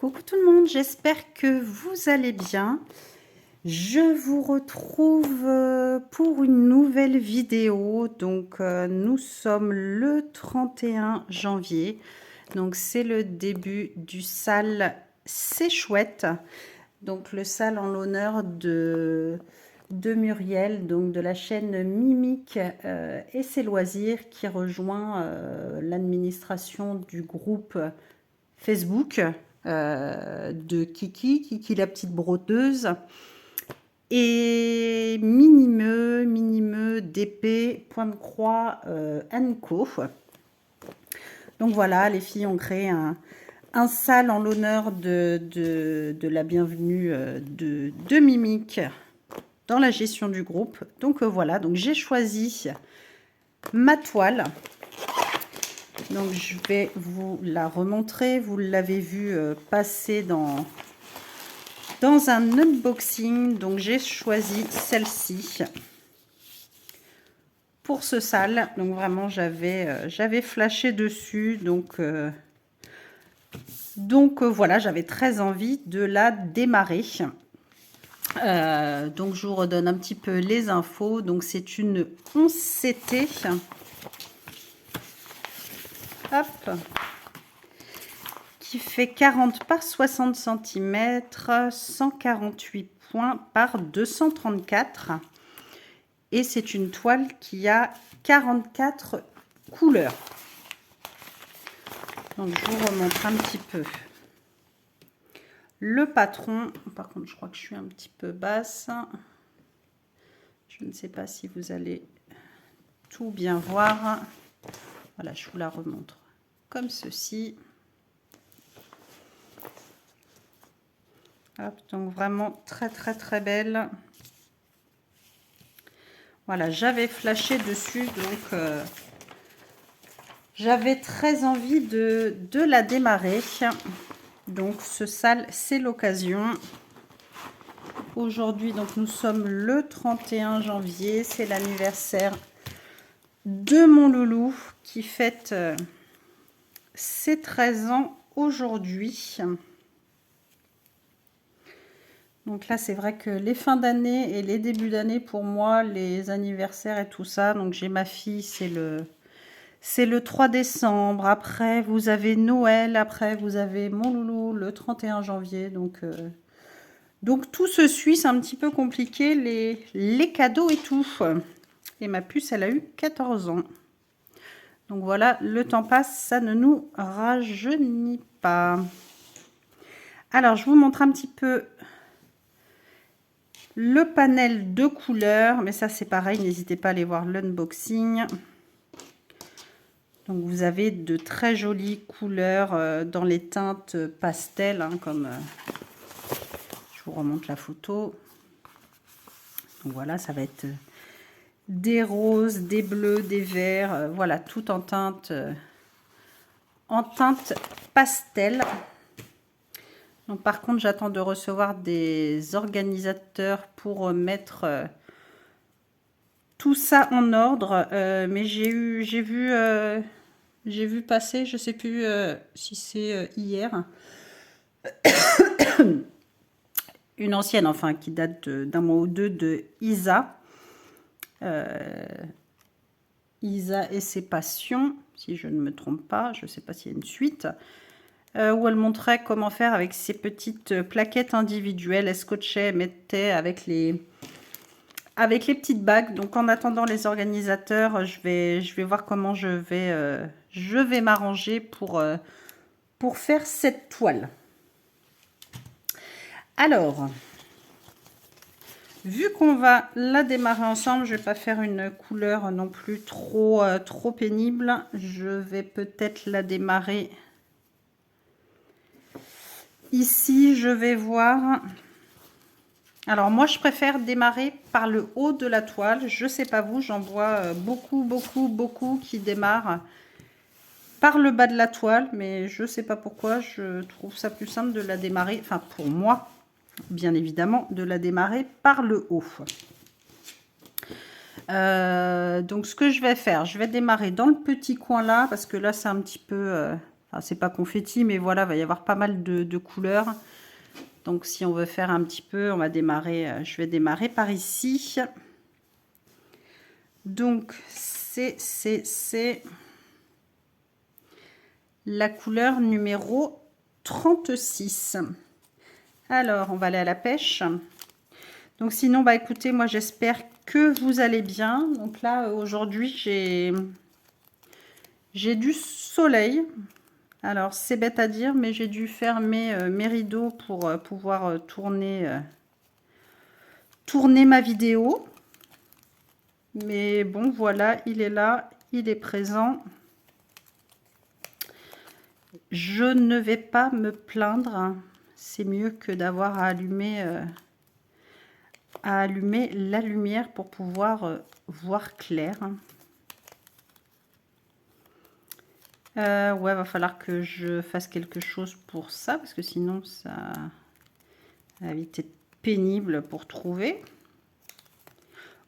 Coucou tout le monde, j'espère que vous allez bien. Je vous retrouve pour une nouvelle vidéo. Donc nous sommes le 31 janvier. Donc c'est le début du sale C'est chouette. Donc le sale en l'honneur de Muriel, donc de la chaîne Mimique et ses loisirs, qui rejoint l'administration du groupe Facebook de Kiki la petite brodeuse, et Minimeux d'épée, point de croix, Co. Donc voilà, les filles ont créé un sale en l'honneur de la bienvenue de Mimique dans la gestion du groupe. Donc voilà, donc j'ai choisi ma toile. Donc je vais vous la remontrer. Vous l'avez vu passer dans un unboxing. Donc j'ai choisi celle-ci pour ce sale. Donc vraiment j'avais flashé dessus. Donc voilà, j'avais très envie de la démarrer. Donc je vous redonne un petit peu les infos. Donc c'est une 11CT. Hop, qui fait 40 par 60 cm, 148 points par 234. Et c'est une toile qui a 44 couleurs. Donc je vous remontre un petit peu le patron. Par contre, je crois que je suis un petit peu basse. Je ne sais pas si vous allez tout bien voir. Voilà, je vous la remontre comme ceci. Hop, donc vraiment très belle. Voilà, j'avais flashé dessus, donc j'avais très envie de la démarrer. Donc ce sale, c'est l'occasion. Aujourd'hui, donc nous sommes le 31 janvier, c'est l'anniversaire de mon loulou qui fête ses 13 ans aujourd'hui. Donc là, c'est vrai que les fins d'année et les débuts d'année, pour moi, les anniversaires et tout ça. Donc j'ai ma fille, c'est le 3 décembre. Après, vous avez Noël. Après, vous avez mon loulou le 31 janvier. Donc tout se suit, c'est un petit peu compliqué, les cadeaux et tout. Et ma puce, elle a eu 14 ans. Donc voilà, le temps passe, ça ne nous rajeunit pas. Alors, je vous montre un petit peu le panel de couleurs, mais ça c'est pareil, n'hésitez pas à aller voir l'unboxing. Donc vous avez de très jolies couleurs dans les teintes pastel, hein, comme je vous remonte la photo. Donc voilà, ça va être des roses, des bleus, des verts, voilà, tout en teinte pastel. Donc par contre, j'attends de recevoir des organisateurs pour mettre tout ça en ordre. Mais j'ai vu passer, je sais plus si c'est hier, une ancienne, enfin qui date d'un mois ou deux, de Isa. Isa et ses passions, si je ne me trompe pas, je ne sais pas s'il y a une suite. Où elle montrait comment faire avec ces petites plaquettes individuelles. Elle scotchait, elle mettait avec les petites bagues. Donc en attendant les organisateurs, je vais voir comment je vais m'arranger pour faire cette toile. Alors, vu qu'on va la démarrer ensemble, je ne vais pas faire une couleur non plus trop pénible. Je vais peut-être la démarrer ici. Je vais voir. Alors moi, je préfère démarrer par le haut de la toile. Je sais pas vous, j'en vois beaucoup qui démarrent par le bas de la toile, mais je sais pas pourquoi. Je trouve ça plus simple de la démarrer, enfin pour moi, bien évidemment, de la démarrer par le haut. Donc ce que je vais faire, je vais démarrer dans le petit coin là, parce que là c'est un petit peu Enfin, c'est pas confetti, mais voilà, il va y avoir pas mal de couleurs. Donc, si on veut faire un petit peu, on va démarrer, je vais démarrer par ici. Donc, c'est la couleur numéro 36. Alors, on va aller à la pêche. Donc, sinon, bah écoutez, moi, j'espère que vous allez bien. Donc là, aujourd'hui, j'ai du soleil. Alors, c'est bête à dire, mais j'ai dû fermer mes rideaux pour pouvoir tourner ma vidéo. Mais bon, voilà, il est là, il est présent. Je ne vais pas me plaindre. C'est mieux que d'avoir à allumer la lumière pour pouvoir voir clair. Ouais, va falloir que je fasse quelque chose pour ça, parce que sinon, ça va vite être pénible pour trouver.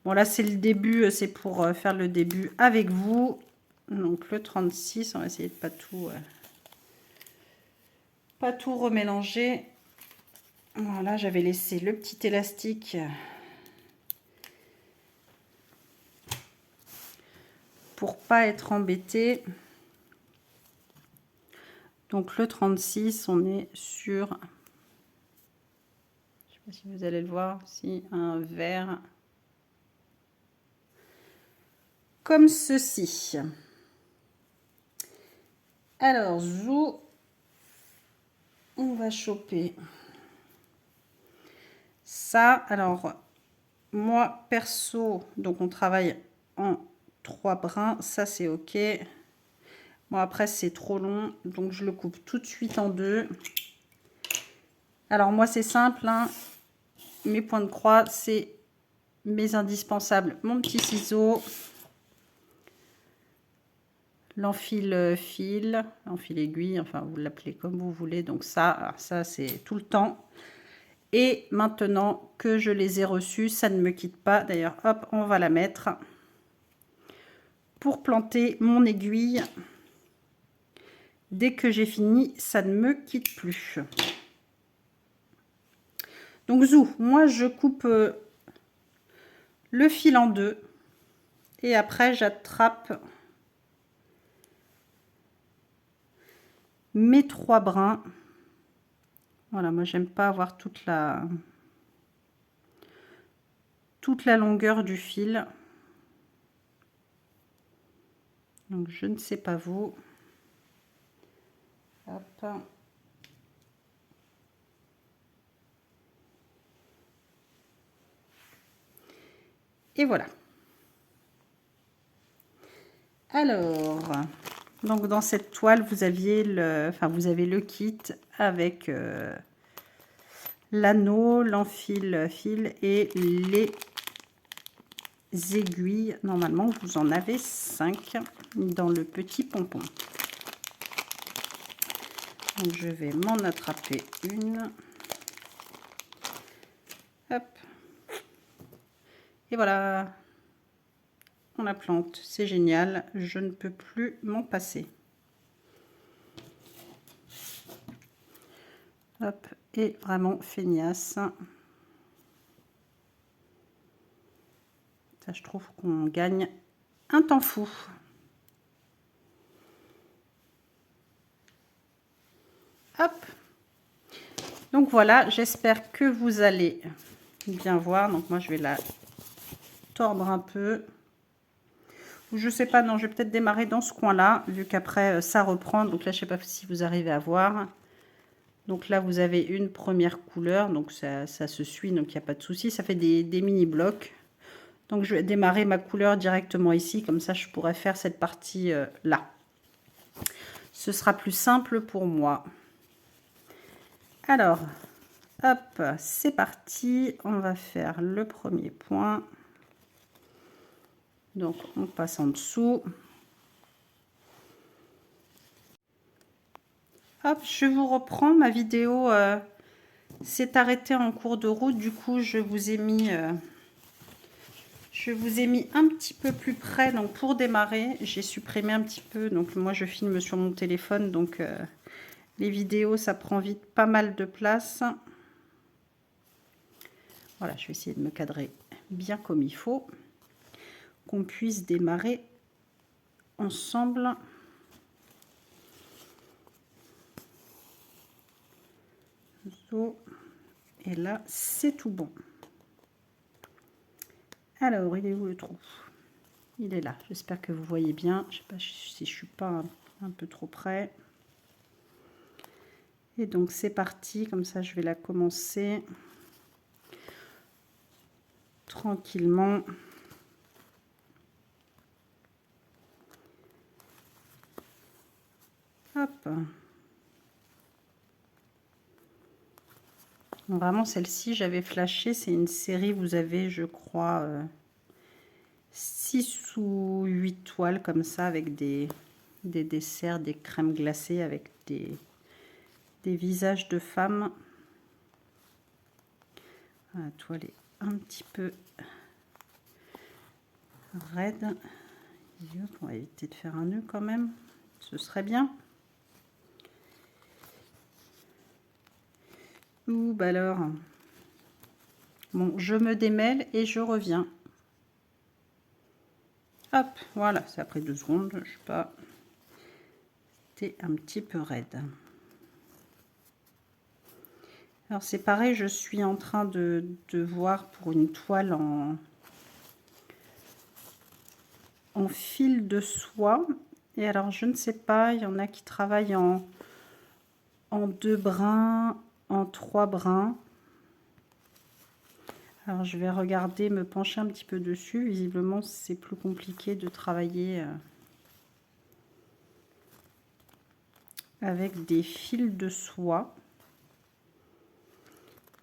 Bon, là, c'est le début, c'est pour faire le début avec vous. Donc, le 36, on va essayer de pas tout remélanger. Voilà, j'avais laissé le petit élastique pour pas être embêté. Donc, le 36, on est sur... Je sais pas si vous allez le voir, si un vert comme ceci. Alors, zou, on va choper ça. Alors, moi, perso, donc on travaille en 3 brins. Ça, c'est OK. Bon, après, c'est trop long, donc je le coupe tout de suite en 2. Alors, moi, c'est simple, hein. Mes points de croix, c'est mes indispensables. Mon petit ciseau, l'enfile l'enfile aiguille, enfin, vous l'appelez comme vous voulez. Donc ça c'est tout le temps. Et maintenant que je les ai reçus, ça ne me quitte pas. D'ailleurs, hop, on va la mettre pour planter mon aiguille. Dès que j'ai fini, ça ne me quitte plus. Donc, zou, moi, je coupe le fil en 2. Et après, j'attrape mes 3 brins. Voilà, moi, j'aime pas avoir toute la longueur du fil. Donc, je ne sais pas vous. Hop. Et voilà. Alors, donc dans cette toile, vous aviez vous avez le kit avec l'anneau, l'enfile fil et les aiguilles. Normalement, vous en avez 5 dans le petit pompon. Donc, je vais m'en attraper une. Hop. Et voilà. On la plante. C'est génial. Je ne peux plus m'en passer. Hop. Et vraiment feignasse. Ça, je trouve qu'on gagne un temps fou. Hop. Donc voilà, j'espère que vous allez bien voir. Donc moi, je vais la tordre un peu. Je sais pas, non, je vais peut-être démarrer dans ce coin-là, vu qu'après, ça reprend. Donc là, je sais pas si vous arrivez à voir. Donc là, vous avez une première couleur. Donc ça se suit, donc il n'y a pas de souci. Ça fait des mini-blocs. Donc je vais démarrer ma couleur directement ici. Comme ça, je pourrais faire cette partie-là. Ce sera plus simple pour moi. Alors, hop, c'est parti. On va faire le premier point. Donc, on passe en dessous. Hop, je vous reprends. Ma vidéo s'est arrêtée en cours de route. Du coup, je Je vous ai mis un petit peu plus près, donc pour démarrer, j'ai supprimé un petit peu. Donc moi, je filme sur mon téléphone, donc les vidéos, ça prend vite pas mal de place. Voilà, je vais essayer de me cadrer bien comme il faut, qu'on puisse démarrer ensemble. Et là, c'est tout bon. Alors, il est où le trou? Il est là. J'espère que vous voyez bien. Je ne sais pas si je suis pas un peu trop près. Et donc, c'est parti. Comme ça, je vais la commencer tranquillement. Hop. Vraiment, celle-ci, j'avais flashé. C'est une série, vous avez, je crois, 6 ou 8 toiles comme ça, avec des desserts, des crèmes glacées, avec des visages de femmes. La toile est un petit peu raide. On va éviter de faire un nœud quand même. Ce serait bien. Ouh, bah alors. Bon, je me démêle et je reviens. Hop, voilà, c'est après 2 secondes. Je sais pas. C'était un petit peu raide. Alors c'est pareil, je suis en train de voir pour une toile en fil de soie. Et alors je ne sais pas, il y en a qui travaillent en 2 brins, en 3 brins. Alors je vais regarder, me pencher un petit peu dessus. Visiblement c'est plus compliqué de travailler avec des fils de soie.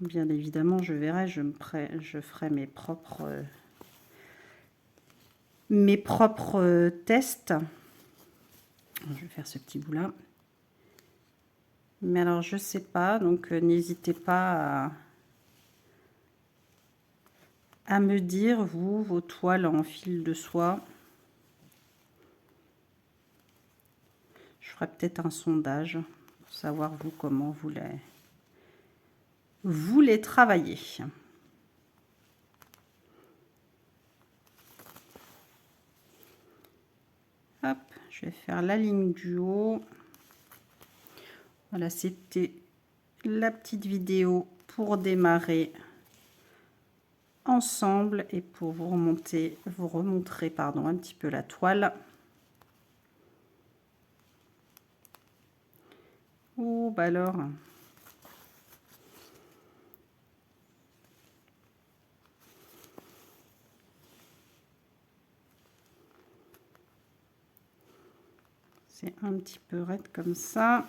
Bien évidemment je verrai, je ferai mes propres tests. Je vais faire ce petit bout là. Mais alors je sais pas, donc n'hésitez pas à me dire, vous, vos toiles en fil de soie. Je ferai peut-être un sondage pour savoir vous comment vous les travaillez. Hop, je vais faire la ligne du haut. Voilà, c'était la petite vidéo pour démarrer ensemble et pour vous remontrer pardon, un petit peu la toile. Oh, bah alors. C'est un petit peu raide comme ça.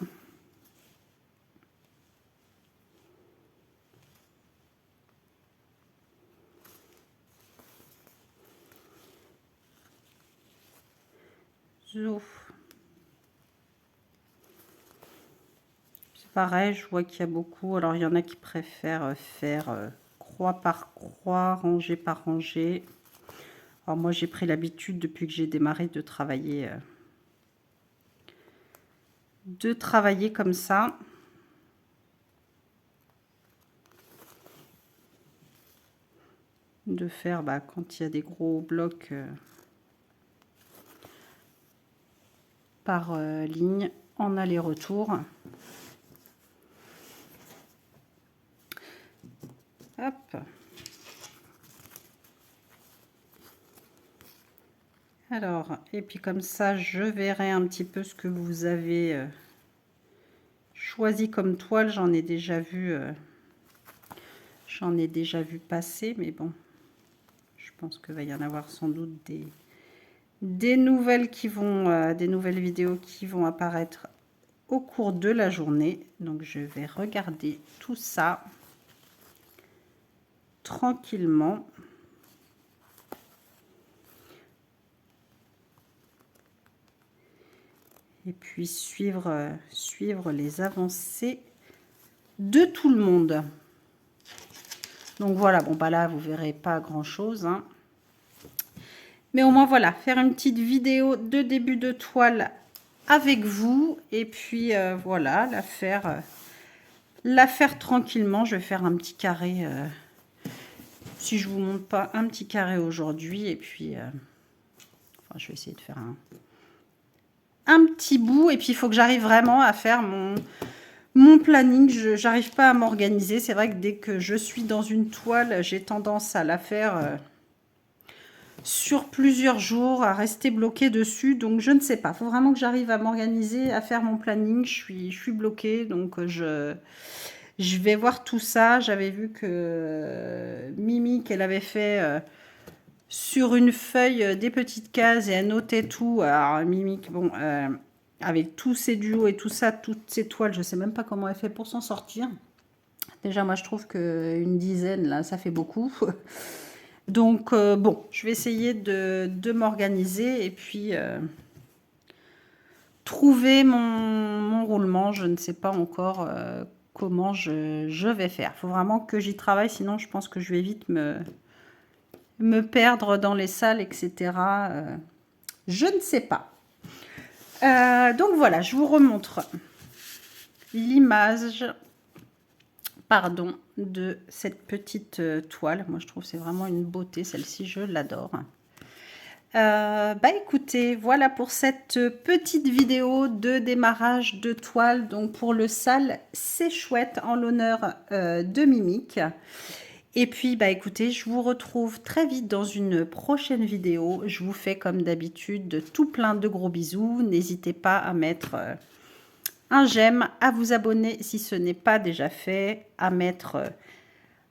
Zouf. C'est pareil, je vois qu'il y a beaucoup. Alors, il y en a qui préfèrent faire croix par croix, rangée par rangée. Alors, moi, j'ai pris l'habitude, depuis que j'ai démarré, de travailler comme ça. De faire, quand il y a des gros blocs par ligne, en aller-retour. Hop. Alors, et puis comme ça, je verrai un petit peu ce que vous avez choisi comme toile. J'en ai déjà vu passer, mais bon, je pense qu'il va y en avoir sans doute des nouvelles des nouvelles vidéos qui vont apparaître au cours de la journée. Donc je vais regarder tout ça tranquillement. Et puis suivre les avancées de tout le monde. Donc voilà, bon là vous verrez pas grand chose, hein. Mais au moins, voilà, faire une petite vidéo de début de toile avec vous. Et puis, voilà, la faire tranquillement. Je vais faire un petit carré, si je vous montre pas, un petit carré aujourd'hui. Et puis, enfin, je vais essayer de faire un petit bout. Et puis, il faut que j'arrive vraiment à faire mon planning. Je n'arrive pas à m'organiser. C'est vrai que dès que je suis dans une toile, j'ai tendance à la faire... sur plusieurs jours, à rester bloqué dessus, donc je ne sais pas, il faut vraiment que j'arrive à m'organiser, à faire mon planning, je suis bloquée, donc je vais voir tout ça. J'avais vu que Mimi, qu'elle avait fait sur une feuille des petites cases et elle notait tout. Alors Mimi, bon, avec tous ses duos et tout ça, toutes ces toiles, je ne sais même pas comment elle fait pour s'en sortir. Déjà, moi, je trouve qu'une dizaine, là, ça fait beaucoup. Donc, bon, je vais essayer de m'organiser et puis trouver mon roulement. Je ne sais pas encore comment je vais faire. Il faut vraiment que j'y travaille, sinon je pense que je vais vite me perdre dans les salles, etc. Je ne sais pas. Donc voilà, je vous remontre l'image, pardon, de cette petite toile. Moi, je trouve que c'est vraiment une beauté, celle-ci, je l'adore. Bah écoutez, voilà pour cette petite vidéo de démarrage de toile. Donc pour le sale, c'est chouette, en l'honneur de Mimic. Et puis bah écoutez, je vous retrouve très vite dans une prochaine vidéo. Je vous fais comme d'habitude tout plein de gros bisous. N'hésitez pas à mettre un j'aime, à vous abonner si ce n'est pas déjà fait, à mettre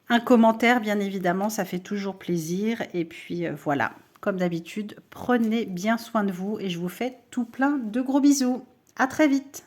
un commentaire bien évidemment, ça fait toujours plaisir. Et puis voilà. Comme d'habitude, prenez bien soin de vous et je vous fais tout plein de gros bisous. À très vite.